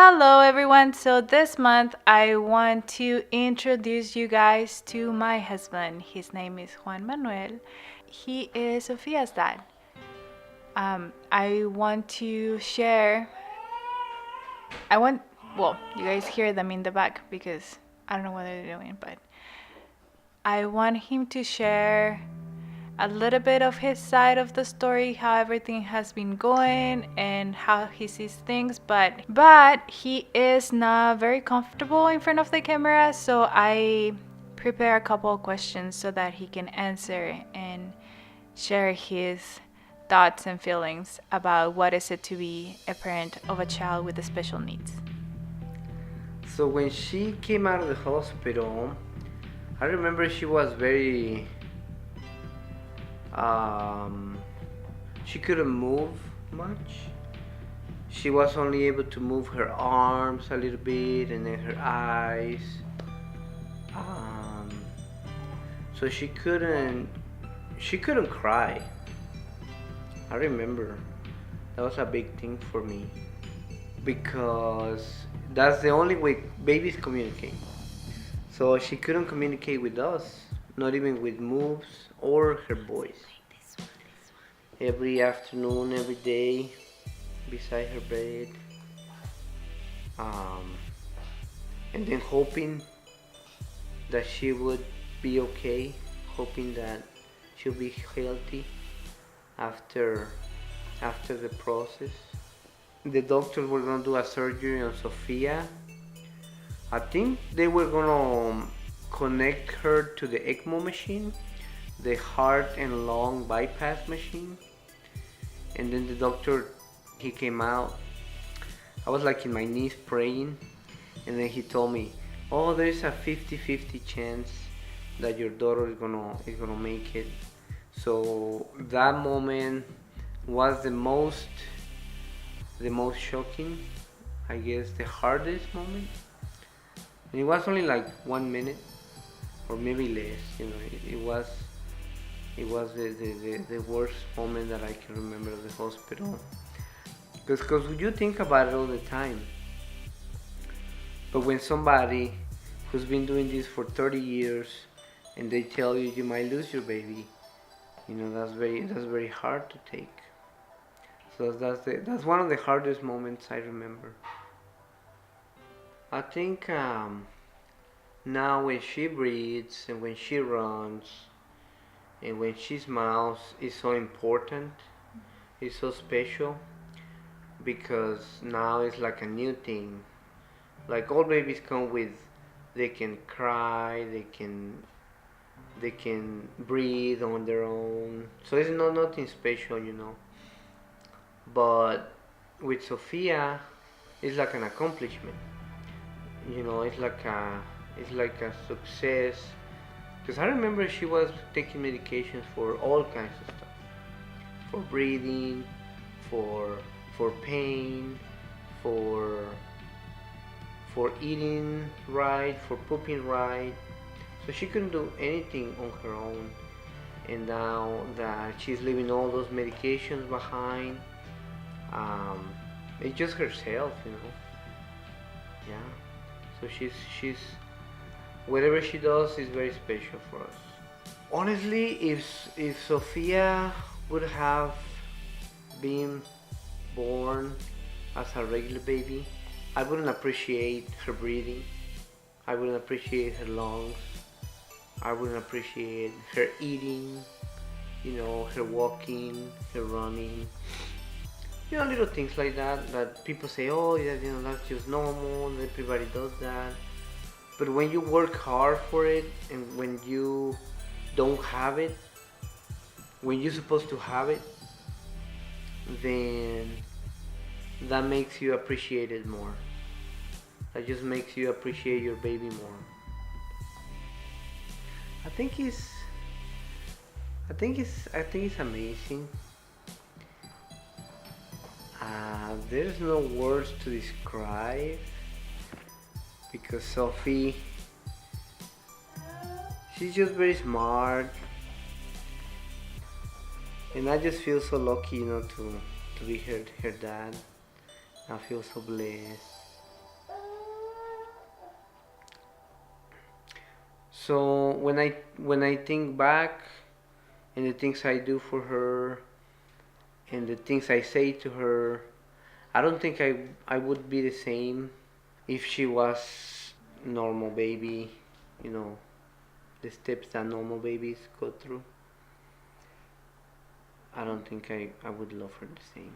Hello, everyone. So, this month I want to introduce you guys to my husband. His name is Juan Manuel. He is Sophia's dad. I want to share. I want, you guys hear them in the back because I don't know what they're doing, but I want him to share a little bit of his side of the story, how everything has been going and how he sees things, but he is not very comfortable in front of the camera, so I prepare a couple of questions so that he can answer and share his thoughts and feelings about what is it to be a parent of a child with special needs. So when she came out of the hospital, I remember she was very um, she couldn't move much. She was only able to move her arms a little bit and then her eyes. Um, so she couldn't cry. I remember that was a big thing for me because that's the only way babies communicate. So she couldn't communicate with us, not even with moves or her voice. Every afternoon, every day, beside her bed, um, and then hoping that she would be okay, hoping that she'll be healthy after after the process. The doctors were gonna do a surgery on Sophia. I think they were gonna connect her to the ECMO machine, the heart and lung bypass machine. And then the doctor, he came out. I was like in my knees praying, and then he told me, "Oh, there's a 50-50 chance that your daughter is gonna make it." So that moment was the most shocking, I guess, the hardest moment. And it was only like 1 minute or maybe less. It was the worst moment that I can remember of the hospital. Because you think about it all the time. But when somebody who's been doing this for 30 years and they tell you you might lose your baby, that's very hard to take. So that's one of the hardest moments I remember. I think now when she breathes and when she runs and when she smiles is so important. It's so special because now it's like a new thing. Like all babies come with, they can cry, they can breathe on their own. So it's not nothing special. But with Sophia, it's like an accomplishment. It's like a success. Because I remember she was taking medications for all kinds of stuff, for breathing, for for pain, for for eating right, for pooping right. So she couldn't do anything on her own. And now that she's leaving all those medications behind, um, it's just herself. Yeah. So she's whatever she does is very special for us. Honestly, if Sophia would have been born as a regular baby, I wouldn't appreciate her breathing. I wouldn't appreciate her lungs. I wouldn't appreciate her eating, her walking, her running. Little things like that people say, oh, yeah, that's just normal, everybody does that. But when you work hard for it and when you don't have it, when you're supposed to have it, then that makes you appreciate it more. That just makes you appreciate your baby more. I think it's I think it's amazing. There's no words to describe because Sophie, she's just very smart, and I just feel so lucky, to be her dad. I feel so blessed. So when I think back and the things I do for her and the things I say to her, I don't think I would be the same if she was normal baby, you know, the steps that normal babies go through. I don't think I would love her the same.